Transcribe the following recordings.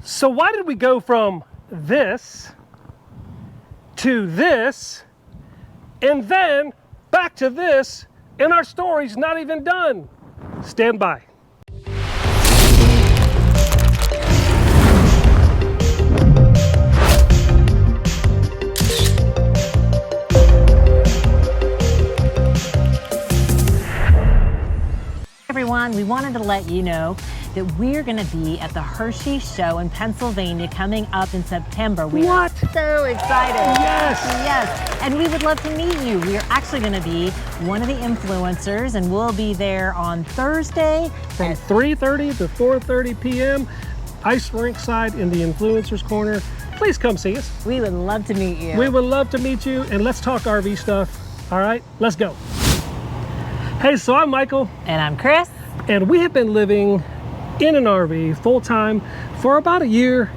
So why did we go from this to this and then back to this, and our story's not even done? Stand by. Everyone, we wanted to let you know that we're going to be at the Hershey Show in Pennsylvania coming up in September. We are so excited. Yes. Yes. And we would love to meet you. We are actually going to be one of the influencers, and we'll be there on Thursday From 3:30 to 4:30 p.m. Ice rink side in the Influencers Corner. Please come see us. We would love to meet you. We would love to meet you, and let's talk RV stuff. All right, let's go. Hey, so I'm Michael. And I'm Chris. And we have been living in an RV full-time for about 1.5 years.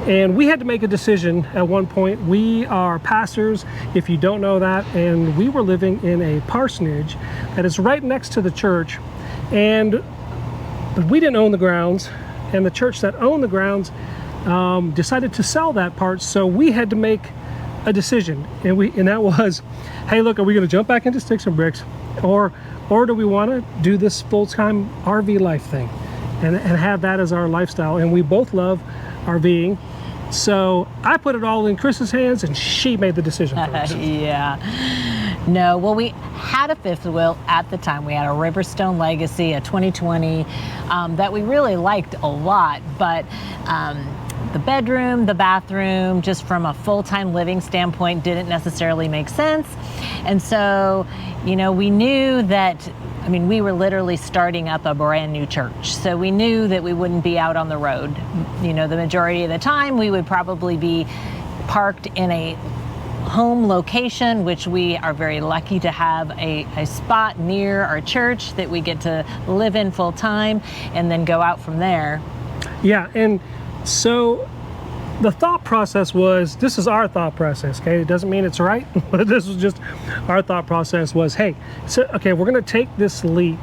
And we had to make a decision at one point. We are pastors, if you don't know that, and we were living in a parsonage that is right next to the church. But we didn't own the grounds, and the church that owned the grounds decided to sell that part, so we had to make a decision. And that was, hey, look, are we going to jump back into sticks and bricks, or do we want to do this full-time RV life thing and have that as our lifestyle? And we both love RVing. So I put it all in Chris's hands, and she made the decision for us. Yeah. No, well, we had a fifth wheel at the time. We had a Riverstone Legacy, a 2020, that we really liked a lot, but the bedroom, the bathroom, just from a full-time living standpoint, didn't necessarily make sense. And so, you know, we knew that, I mean, we were literally starting up a brand new church. So we knew that we wouldn't be out on the road. You know, the majority of the time we would probably be parked in a home location, which we are very lucky to have a spot near our church that we get to live in full time and then go out from there. Yeah, and so the thought process was, this is our thought process, okay? It doesn't mean it's right, but this was just our thought process was, hey, so, okay, we're gonna take this leap.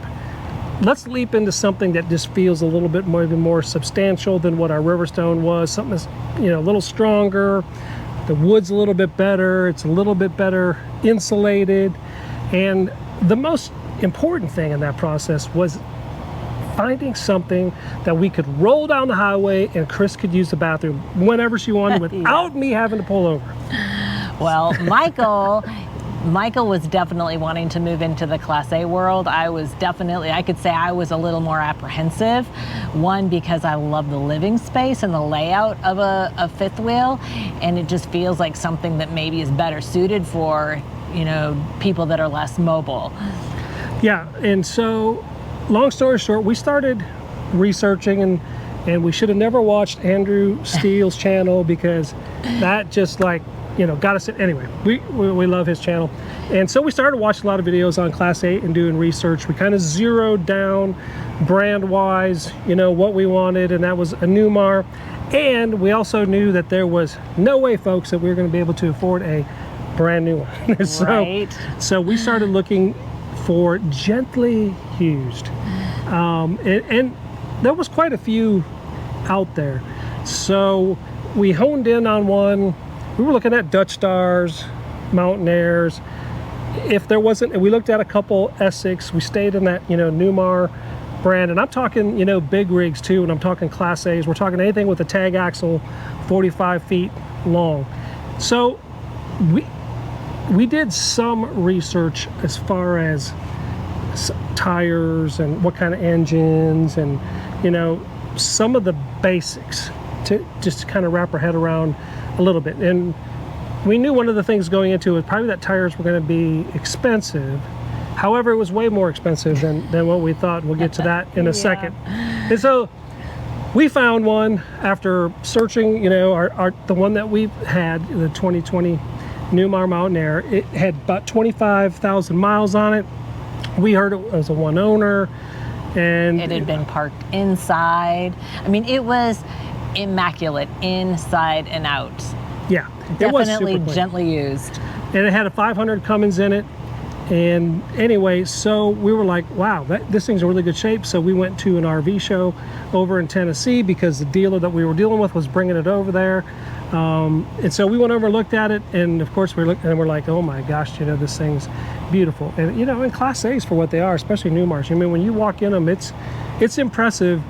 Let's leap into something that just feels a little bit more substantial than what our Riverstone was. Something that's, you know, a little stronger. The wood's a little bit better. It's a little bit better insulated. And the most important thing in that process was finding something that we could roll down the highway and Chris could use the bathroom whenever she wanted without me having to pull over. Well, Michael was definitely wanting to move into the Class A world. I could say I was a little more apprehensive. One, because I love the living space and the layout of a fifth wheel, and it just feels like something that maybe is better suited for, you know, people that are less mobile. Yeah, and so long story short, we started researching, and we should have never watched Andrew Steele's channel, because that just, like, you know, got us. Anyway, we love his channel. And so we started watching a lot of videos on Class 8 and doing research. We kind of zeroed down brand-wise, you know, what we wanted, and that was a Newmar. And we also knew that there was no way, folks, that we were going to be able to afford a brand new one. So we started looking for gently used, and there was quite a few out there. So we honed in on one. We were looking at Dutch Stars, Mountain Airs. If there wasn't, we looked at a couple Essex. We stayed in that, you know, Newmar brand, and I'm talking, you know, big rigs too, and I'm talking Class A's. We're talking anything with a tag axle 45 feet long. So we did some research as far as tires and what kind of engines, and, you know, some of the basics to just kind of wrap our head around a little bit. And we knew one of the things going into it, probably that tires were going to be expensive. However, it was way more expensive than what we thought. We'll get to that in a second. And so we found one after searching, you know, the one that we had, the 2020 Newmar Mountain Air. It had about 25,000 miles on it. We heard it was a one owner, and it had been parked inside. I mean, it was immaculate inside and out. Yeah, definitely gently used. And it had a 500 Cummins in it. And anyway, so we were like, wow, this thing's in really good shape. So we went to an RV show over in Tennessee because the dealer that we were dealing with was bringing it over there. And so we went over and looked at it, and of course we looked and we're like, oh my gosh, this thing's beautiful. And and Class A's for what they are, especially Newmar's. I mean, when you walk in them, it's impressive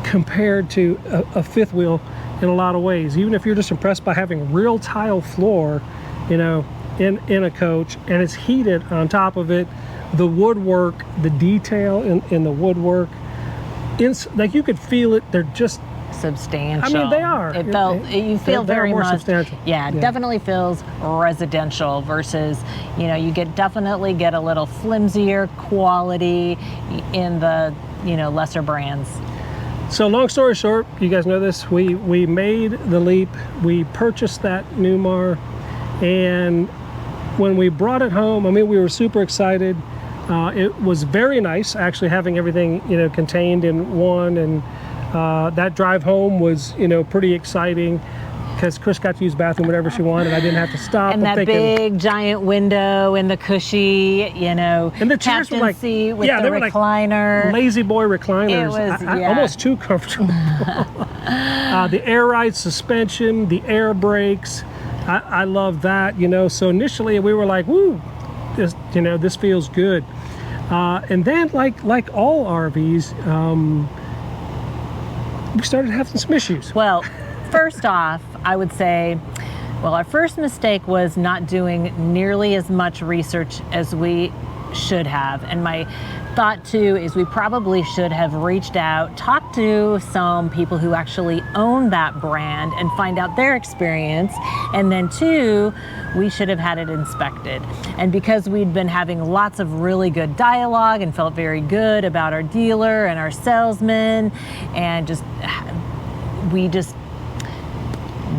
compared to a fifth wheel in a lot of ways. Even if you're just impressed by having real tile floor, in a coach, and it's heated on top of it, the woodwork, the detail in the woodwork, like you could feel it. They're just substantial. I mean, they are. You feel they're very more much substantial. Yeah, it definitely feels residential versus, you definitely get a little flimsier quality in the, lesser brands. So long story short, you guys know this, we made the leap. We purchased that Newmar, and when we brought it home, I mean, we were super excited. It was very nice actually having everything, contained in one, and that drive home was, pretty exciting because Chris got to use the bathroom whenever she wanted. I didn't have to stop. And that big giant window and the cushy, and the chairs were like, seat with the recliner. Like lazy boy recliners. It was almost too comfortable. The air ride suspension, the air brakes. I love that, So initially we were like, woo, this feels good. And then like all RVs, we started having some issues. Well, first off, I would say, our first mistake was not doing nearly as much research as we should have. And my thought too is we probably should have reached out, talked to some people who actually own that brand and find out their experience. And then two, we should have had it inspected. And because we'd been having lots of really good dialogue and felt very good about our dealer and our salesman, and we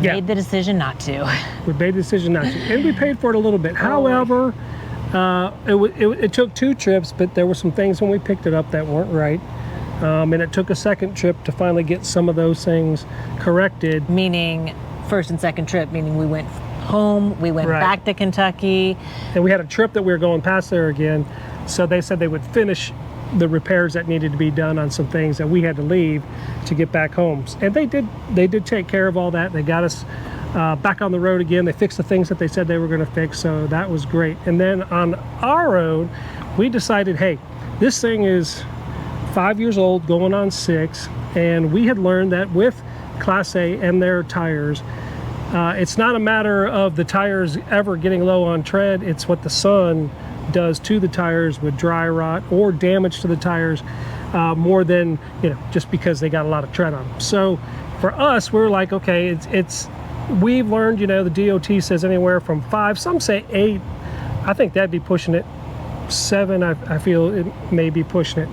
made the decision not to. We made the decision not to, and we paid for it a little bit. However, it took 2 trips, but there were some things when we picked it up that weren't right. And it took a second trip to finally get some of those things corrected. Meaning first and second trip, meaning we went home, we went back to Kentucky. And we had a trip that we were going past there again. So they said they would finish the repairs that needed to be done on some things that we had to leave to get back home. And they did take care of all that. They got us back on the road again. They fixed the things that they said they were going to fix, so that was great. And then on our road, we decided, hey, this thing is 5 years old, going on 6, and we had learned that with Class A and their tires, it's not a matter of the tires ever getting low on tread, it's what the sun does to the tires with dry rot or damage to the tires, more than just because they got a lot of tread on them. So for us, we're like, okay, we've learned, the DOT says anywhere from 5, some say 8. I think that'd be pushing it. 7, I feel it may be pushing it.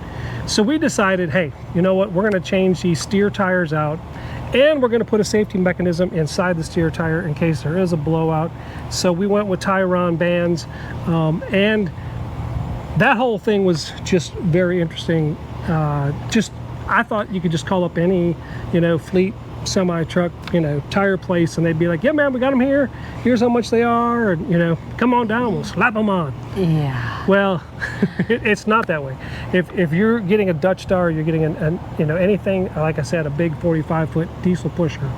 So we decided, hey, you know what, we're going to change these steer tires out, and we're going to put a safety mechanism inside the steer tire in case there is a blowout. So we went with Tyron bands, and that whole thing was just very interesting. I thought you could just call up any, fleet semi-truck, tire place, and they'd be like, yeah, man, we got them here. Here's how much they are, and, come on down, we'll slap them on. Yeah. Well, it's not that way. If you're getting a Dutch Star, you're getting anything, like I said, a big 45-foot diesel pusher,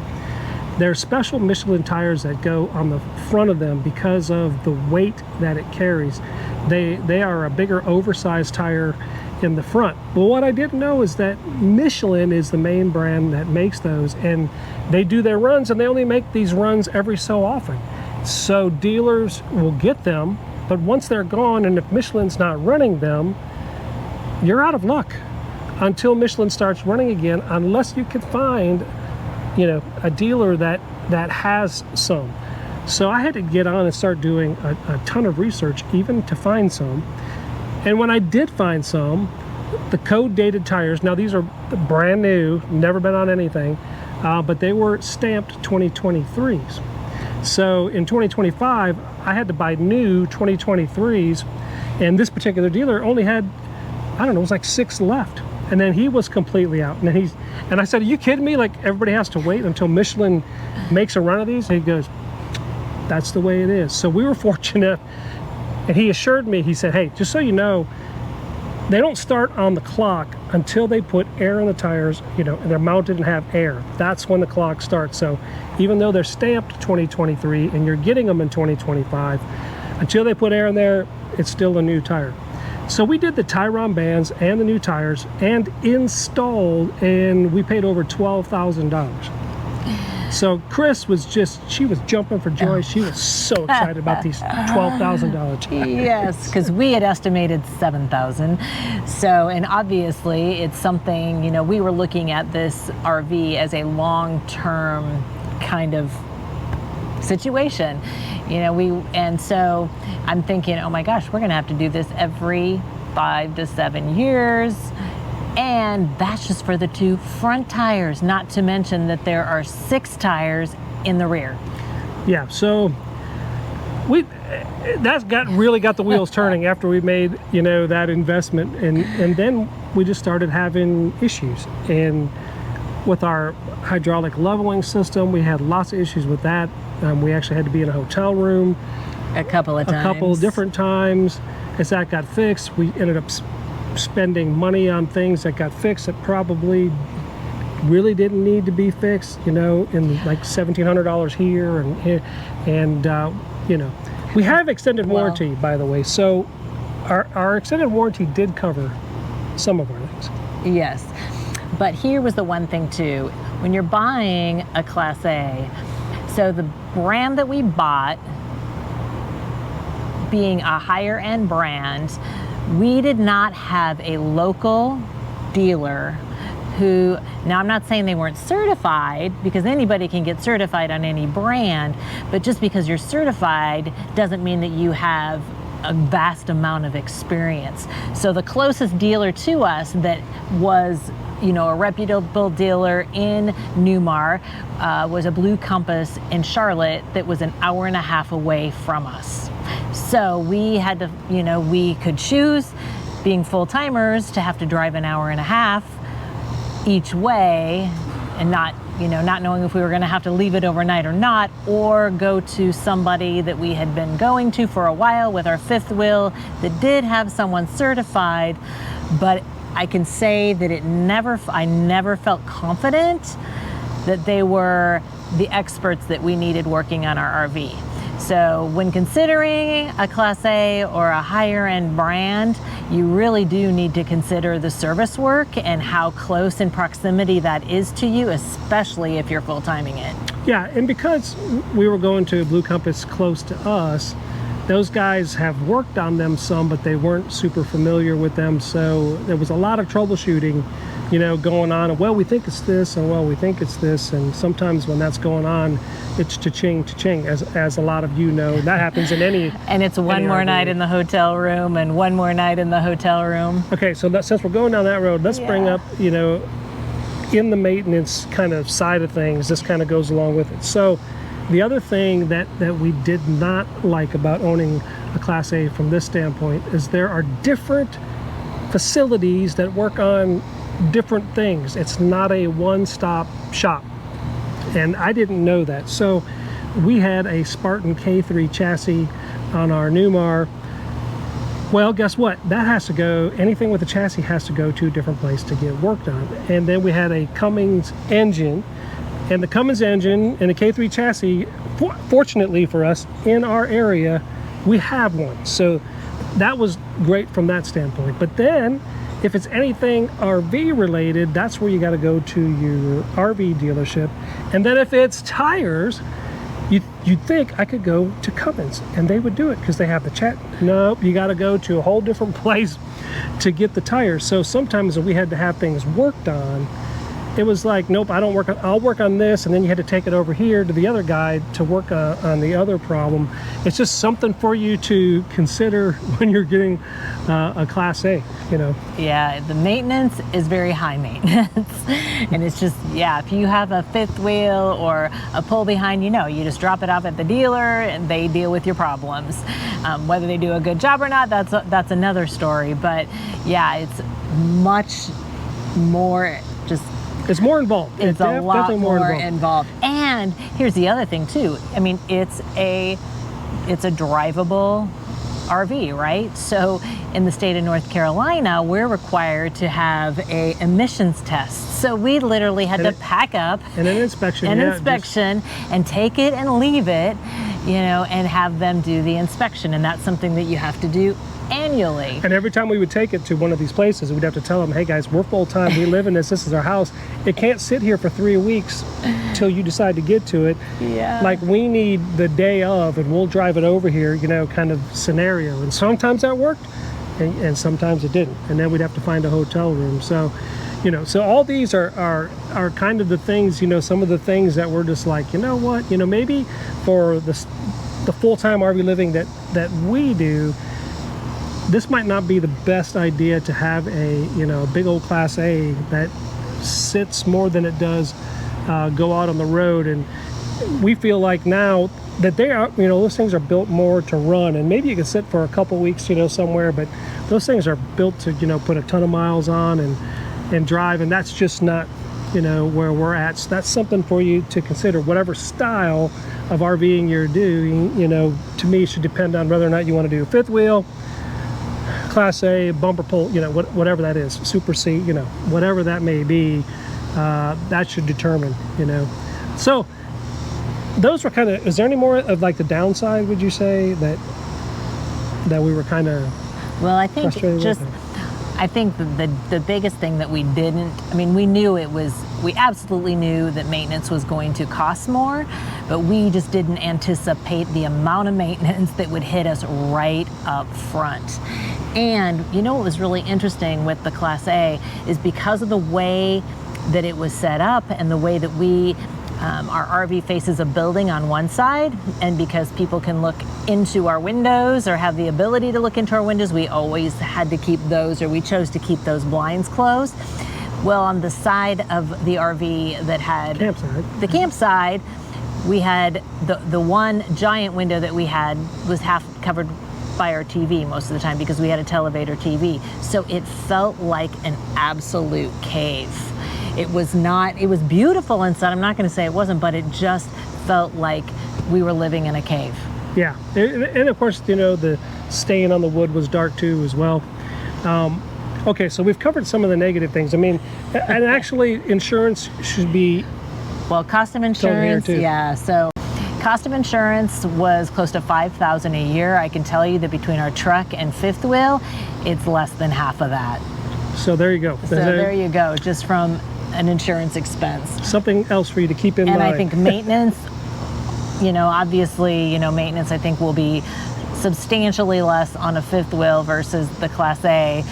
there's special Michelin tires that go on the front of them because of the weight that it carries. They are a bigger, oversized tire in the front. Well, what I didn't know is that Michelin is the main brand that makes those, and they do their runs, and they only make these runs every so often. So dealers will get them, but once they're gone, and if Michelin's not running them, you're out of luck until Michelin starts running again, unless you can find, a dealer that has some. So I had to get on and start doing a ton of research even to find some. And when I did find some, the code dated tires, now these are brand new, never been on anything, but they were stamped 2023s. So in 2025, I had to buy new 2023s, and this particular dealer only had, I don't know, it was like 6 left. And then he was completely out. And I said, are you kidding me? Like, everybody has to wait until Michelin makes a run of these? And he goes, that's the way it is. So we were fortunate And he assured me, he said, hey, just so you know, they don't start on the clock until they put air in the tires, and they're mounted and have air. That's when the clock starts. So even though they're stamped 2023 and you're getting them in 2025, until they put air in there, it's still a new tire. So we did the Tyron bands and the new tires and installed, and we paid over $12,000. So Chris was she was jumping for joy. She was so excited about these $12,000 tires. Yes, because we had estimated $7,000. So, and obviously it's something, we were looking at this RV as a long-term kind of situation. And so I'm thinking, oh my gosh, we're going to have to do this every 5 to 7 years. And that's just for the 2 front tires, not to mention that there are 6 tires in the rear. Yeah, so that's really got the wheels turning after we made, that investment. And then we just started having issues. And with our hydraulic leveling system, we had lots of issues with that. We actually had to be in a hotel room a couple of different times. As that got fixed, we ended up spending money on things that got fixed that probably really didn't need to be fixed, in like $1,700 here and we have extended warranty, by the way. So our extended warranty did cover some of our things. Yes, but here was the one thing too. When you're buying a Class A, so the brand that we bought, being a higher end brand, we did not have a local dealer who, now I'm not saying they weren't certified, because anybody can get certified on any brand, but just because you're certified doesn't mean that you have a vast amount of experience. So the closest dealer to us that was a reputable dealer in Newmar was a Blue Compass in Charlotte that was an hour and a half away from us. So we had to, we could choose, being full-timers, to have to drive an hour and a half each way and not knowing if we were going to have to leave it overnight or not, or go to somebody that we had been going to for a while with our fifth wheel that did have someone certified. But I can say that I never felt confident that they were the experts that we needed working on our RV. So when considering a Class A or a higher end brand, you really do need to consider the service work and how close in proximity that is to you, especially if you're full-timing it. Yeah, and because we were going to Blue Compass close to us, those guys have worked on them some, but they weren't super familiar with them. So there was a lot of troubleshooting, going on. And, well, we think it's this, and well, we think it's this. And sometimes when that's going on, it's cha-ching, as a lot of that happens in any. And it's one more night in the hotel room and one more night in the hotel room. Okay, so since we're going down that road, let's bring up, in the maintenance kind of side of things, this kind of goes along with it. So the other thing that we did not like about owning a Class A from this standpoint is there are different facilities that work on different things. It's not a one-stop shop. And I didn't know that. So we had a Spartan K3 chassis on our Newmar. Well, guess what? That has to go, anything with a chassis has to go to a different place to get worked on. And then we had a Cummins engine. And the Cummins engine and the K3 chassis, fortunately for us, in our area, we have one. So that was great from that standpoint. But then, if it's anything RV related, that's where you got to go to your RV dealership. And then if it's tires, you'd think I could go to Cummins and they would do it because they have the chat. Nope, you got to go to a whole different place to get the tires. So sometimes when we had to have things worked on, it was like, nope, I'll work on this, and then you had to take it over here to the other guy to work on the other problem. It's just something for you to consider when you're getting a Class A, Yeah, the maintenance is very high maintenance. And it's just, if you have a fifth wheel or a pull behind, you just drop it off at the dealer and they deal with your problems. Whether they do a good job or not, that's another story. But it's much more it's more involved. It's a lot more involved. And here's the other thing too. I mean, it's a drivable RV, right? So in the state of North Carolina, we're required to have a emissions test. So we literally had to pack up and an inspection, and take it and leave it, and have them do the inspection. And that's something that you have to do annually. And every time we would take it to one of these places, we'd have to tell them, hey guys, we're full time, we live in this is our house. It can't sit here for 3 weeks till you decide to get to it. Yeah. Like, we need the day of, and we'll drive it over here, kind of scenario. And sometimes that worked, and sometimes it didn't. And then we'd have to find a hotel room. So, so all these are kind of the things, some of the things that we're just like, what, maybe for the full-time RV living that we do, this might not be the best idea to have a big old Class A that sits more than it does go out on the road. And we feel like now that they are, those things are built more to run, and maybe you can sit for a couple weeks, somewhere, but those things are built to, put a ton of miles on and drive, and that's just not, where we're at. So that's something for you to consider. Whatever style of RVing you're doing, to me, should depend on whether or not you want to do a fifth wheel, Class A, bumper pull, whatever that is, super seat, whatever that may be, that should determine, So those were kind of, is there any more of like the downside, would you say, that we were kind of Well, I think just, I think the biggest thing that we didn't, we knew we absolutely knew that maintenance was going to cost more, but we just didn't anticipate the amount of maintenance that would hit us right up front. And what was really interesting with the Class A is because of the way that it was set up and the way that our RV faces a building on one side, and because people can look into our windows or have the ability to look into our windows, we always had to keep those, or we chose to keep those blinds closed. Well, on the side of the RV that had the campside, we had the one giant window that we had was half covered by our TV most of the time because we had a televator TV. So it felt like an absolute cave. It was beautiful inside. I'm not going to say it wasn't, but it just felt like we were living in a cave. Yeah. And of course, the stain on the wood was dark too as well. Okay, so we've covered some of the negative things. And actually insurance should be... Well, cost of insurance, yeah. So cost of insurance was close to $5,000 a year. I can tell you that between our truck and fifth wheel, it's less than half of that. So there you go. So there you go, just from an insurance expense. Something else for you to keep in mind. And I think maintenance, obviously, maintenance I think will be substantially less on a fifth wheel versus the Class A,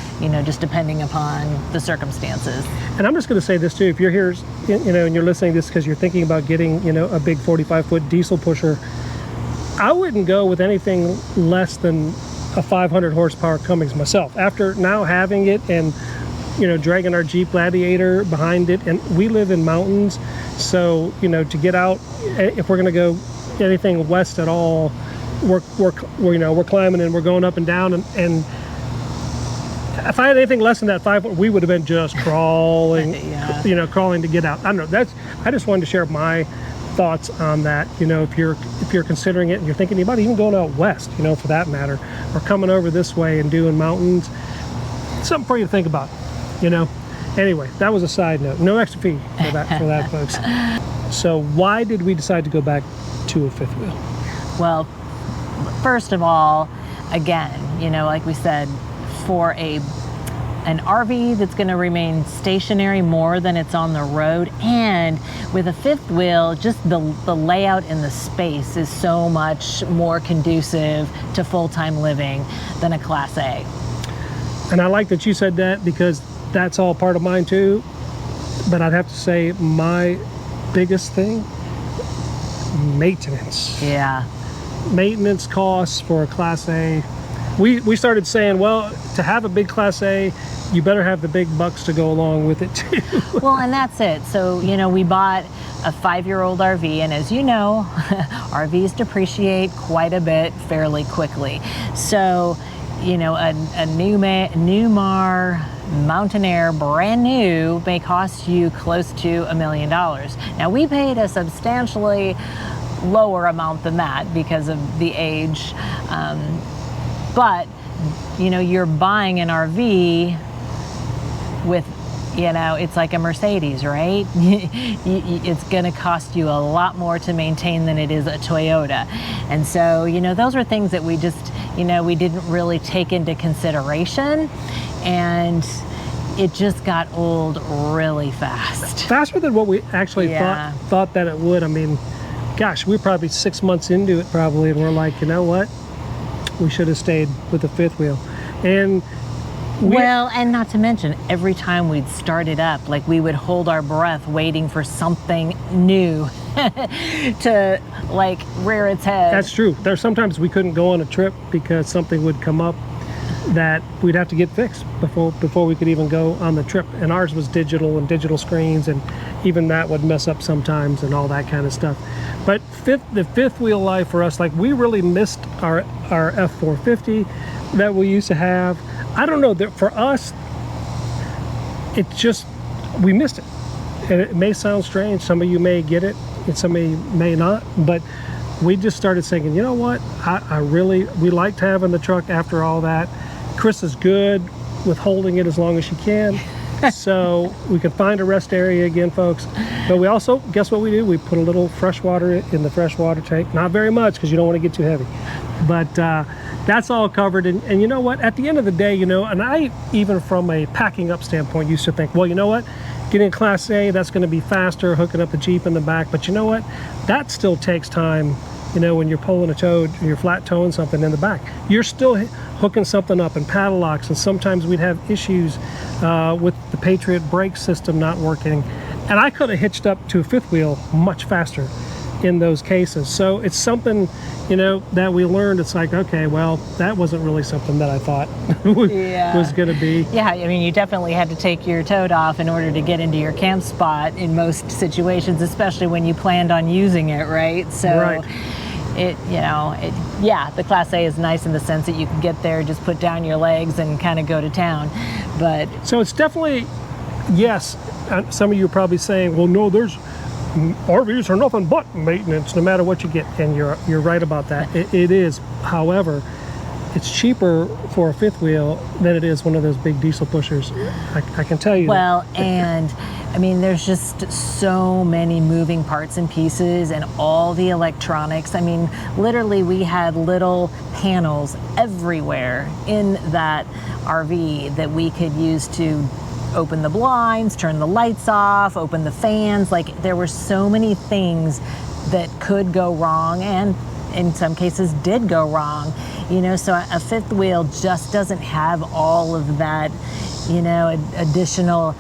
just depending upon the circumstances. And I'm just going to say this too, if you're here, and you're listening to this because you're thinking about getting, a big 45-foot diesel pusher, I wouldn't go with anything less than a 500 horsepower Cummins myself. After now having it and, dragging our Jeep Gladiator behind it, and we live in mountains, so, to get out, if we're going to go anything west at all, we're climbing and we're going up and down, and if I had anything less than that 5, we would have been just crawling, yeah. Crawling to get out. I don't know. I just wanted to share my thoughts on that. If you're considering it and you're thinking about even going out west, for that matter, or coming over this way and doing mountains, something for you to think about. Anyway, that was a side note. No extra fee for that, folks. So why did we decide to go back to a fifth wheel? Well, first of all, again, like we said, for an RV that's going to remain stationary more than it's on the road, and with a fifth wheel, just the layout and the space is so much more conducive to full-time living than a Class A. And I like that you said that, because that's all part of mine too. But I'd have to say my biggest thing, maintenance. Yeah. Maintenance costs for a Class A. We started saying, well, to have a big Class A, you better have the big bucks to go along with it too. Well, and that's it. So, we bought a 5-year-old RV, and as you know, RVs depreciate quite a bit fairly quickly. So, a Newmar Mountain Air brand new may cost you close to $1 million. Now, we paid a substantially lower amount than that because of the age But, you know, you're buying an RV with, you know, it's like a Mercedes, right? It's going to cost you a lot more to maintain than it is a Toyota. And so, you know, those are things that we just, you know, we didn't really take into consideration. And it just got old really fast. Faster than what we actually Yeah. thought that it would. I mean, gosh, we're probably 6 months into it probably, and we're like, you know what? We should have stayed with the fifth wheel. And well, and not to mention, every time we'd start it up, like we would hold our breath waiting for something new to like rear its head. that's true. There's sometimes we couldn't go on a trip because something would come up that we'd have to get fixed before we could even go on the trip. And ours was digital and digital screens, and even that would mess up sometimes and all that kind of stuff. But the fifth wheel life for us, like we really missed our F450 that we used to have. I don't know, that for us, it just, we missed it. And it may sound strange, some of you may get it and some of you may not, but we just started thinking, you know what, we liked having the truck after all that. Chris is good with holding it as long as she can. So we could find a rest area again, folks. But we also, guess what we do? We put a little fresh water in the fresh water tank. Not very much because you don't want to get too heavy. But that's all covered. And you know what? At the end of the day, you know, and I, even from a packing up standpoint, used to think, well, you know what? Getting a Class A, that's going to be faster, hooking up the Jeep in the back. But you know what? That still takes time. You know, when you're pulling a tow, you're flat towing something in the back, you're still hooking something up in paddle locks, and sometimes we'd have issues with the Patriot brake system not working, and I could have hitched up to a fifth wheel much faster in those cases. So it's something, you know, that we learned. It's like, okay, well, that wasn't really something that I thought was going to be. Yeah, I mean, you definitely had to take your toad off in order to get into your camp spot in most situations, especially when you planned on using it, right? So. Right. Yeah, the Class A is nice in the sense that you can get there, just put down your legs and kind of go to town. But so it's definitely, yes, some of you are probably saying, well, no, RVs are nothing but maintenance no matter what you get. And you're right about that. It is. However, it's cheaper for a fifth wheel than it is one of those big diesel pushers. I can tell you well, that. and I mean, there's just so many moving parts and pieces and all the electronics. I mean, literally we had little panels everywhere in that RV that we could use to open the blinds, turn the lights off, open the fans. Like, there were so many things that could go wrong, and in some cases did go wrong. You know, so a fifth wheel just doesn't have all of that, you know, additional,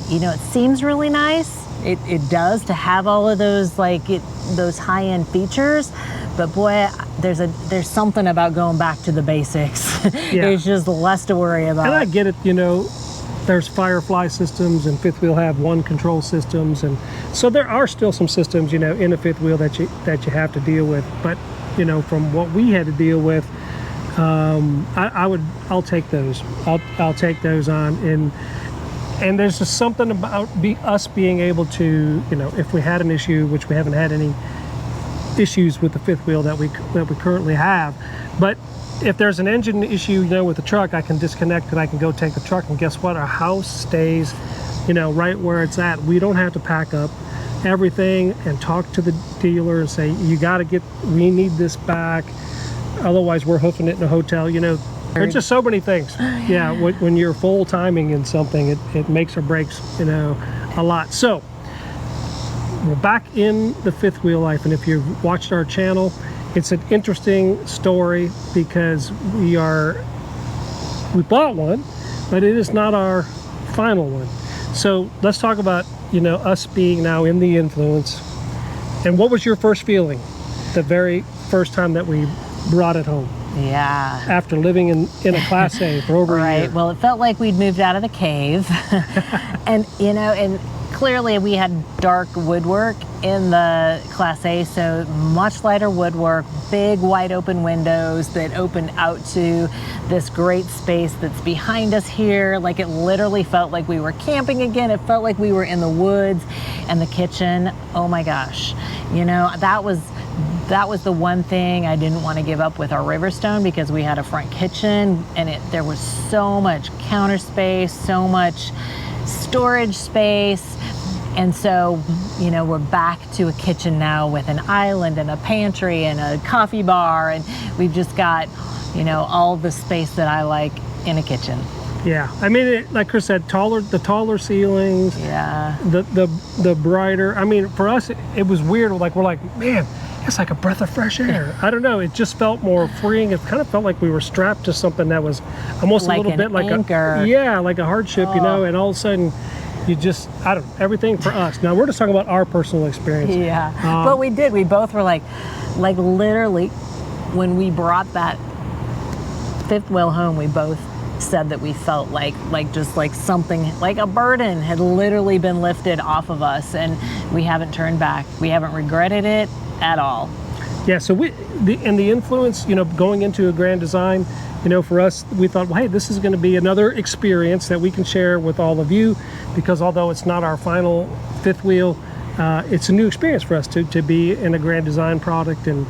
you know, it seems really nice. It does to have all of those, like, those high-end features, but boy, there's something about going back to the basics. Yeah. There's just less to worry about. And I get it, you know, there's Firefly systems, and fifth wheel have one control systems, and so there are still some systems, you know, in a fifth wheel that you have to deal with. But, you know, from what we had to deal with, I'll take those. I'll take those on, and there's just something about us being able to, you know, if we had an issue, which we haven't had any issues with the fifth wheel that we currently have, but if there's an engine issue, you know, with the truck, I can disconnect it. I can go take the truck, and guess what? Our house stays, you know, right where it's at. We don't have to pack up everything and talk to the dealer and say, we need this back. Otherwise, we're hoofing it in a hotel. You know, there's just so many things. Yeah, when you're full timing in something, it makes or breaks, you know, a lot. So we're back in the fifth wheel life, and if you've watched our channel, it's an interesting story because we bought one, but it is not our final one. So let's talk about, you know, us being now in the Influence. And what was your first feeling the very first time that we brought it home? Yeah. After living in a Class A for over a year. Well, it felt like we'd moved out of the cave. And, you know, and clearly we had dark woodwork in the Class A, so much lighter woodwork, big wide open windows that open out to this great space that's behind us here. Like, it literally felt like we were camping again. It felt like we were in the woods. And the kitchen, oh my gosh, you know, that was that was the one thing I didn't want to give up with our Riverstone, because we had a front kitchen and there was so much counter space, so much storage space. And so, you know, we're back to a kitchen now with an island and a pantry and a coffee bar, and we've just got, you know, all the space that I like in a kitchen. Yeah, I mean, like Chris said, the taller ceilings. Yeah. The brighter. I mean, for us, it was weird. Like, we're like, man, it's like a breath of fresh air. I don't know. It just felt more freeing. It kind of felt like we were strapped to something that was almost like a little bit like anchor. like a hardship, you know. And all of a sudden, you just, I don't know, everything for us. Now we're just talking about our personal experience. Yeah, but we did. We both were like literally, when we brought that fifth wheel home, we both said that we felt like just like something, like a burden had literally been lifted off of us, and we haven't turned back. We haven't regretted it at all. Yeah, so the influence, you know, going into a Grand Design, you know, for us, we thought, well, hey, this is going to be another experience that we can share with all of you, because although it's not our final fifth wheel, it's a new experience for us to be in a Grand Design product and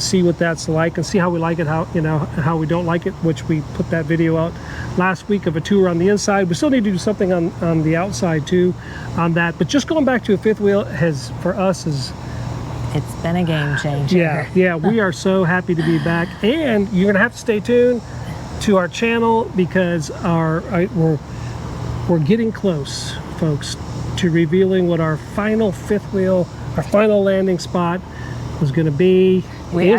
see what that's like, and see how we like it, how, you know, how we don't like it, which we put that video out last week of a tour on the inside. We still need to do something on the outside too on that, but just going back to a fifth wheel has, for us, it's been a game changer. Yeah, we are so happy to be back, and you're gonna have to stay tuned to our channel, because we're getting close, folks, to revealing what our final fifth wheel, our final landing spot was going to be. We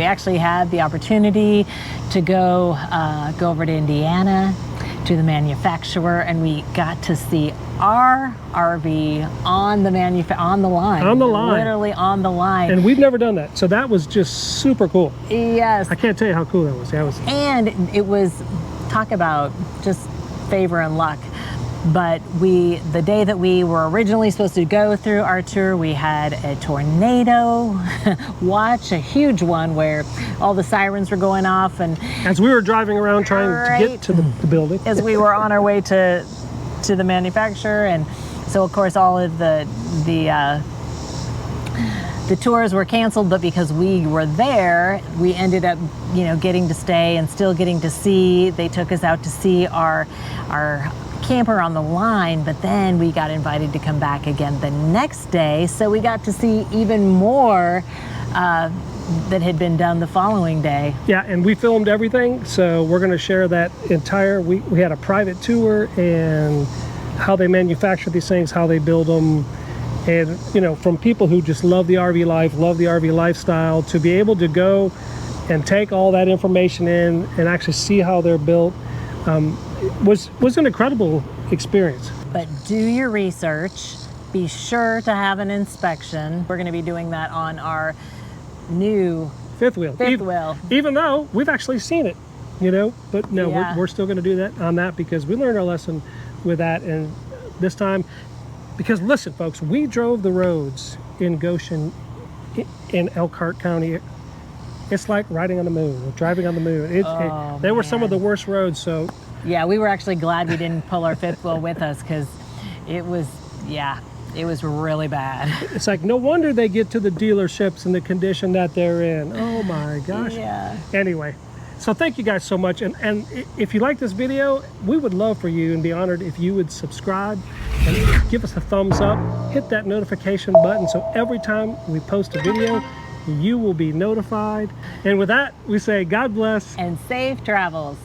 actually had the opportunity to go over to Indiana to the manufacturer, and we got to see our RV on the line, literally on the line. And we've never done that, so that was just super cool. Yes, I can't tell you how cool that was. And it was, talk about just favor and luck. But the day that we were originally supposed to go through our tour, we had a tornado watch, a huge one, where all the sirens were going off, and as we were driving around trying to get to the building, as we were on our way to the manufacturer. And so of course all of the tours were canceled, but because we were there, we ended up, you know, getting to stay and still getting to see. They took us out to see our camper on the line, but then we got invited to come back again the next day, so we got to see even more that had been done the following day. Yeah, and we filmed everything, so we're going to share that entire. We had a private tour, and how they manufacture these things, how they build them, and, you know, from people who just love the RV life, love the RV lifestyle, to be able to go and take all that information in and actually see how they're built. Was an incredible experience. But do your research. Be sure to have an inspection. We're going to be doing that on our new fifth wheel. Even though we've actually seen it, you know, but no, we're still going to do that on that, because we learned our lesson with that. And this time, because listen, folks, we drove the roads in Goshen, in Elkhart County. It's like riding on the moon, or driving on the moon. They were some of the worst roads, so. Yeah, we were actually glad we didn't pull our fifth wheel with us, because it was really bad. It's like, no wonder they get to the dealerships in the condition that they're in. Oh my gosh. Yeah. Anyway, so thank you guys so much. And if you like this video, we would love for you and be honored if you would subscribe and give us a thumbs up. Hit that notification button, so every time we post a video, you will be notified. And with that, we say God bless. And safe travels.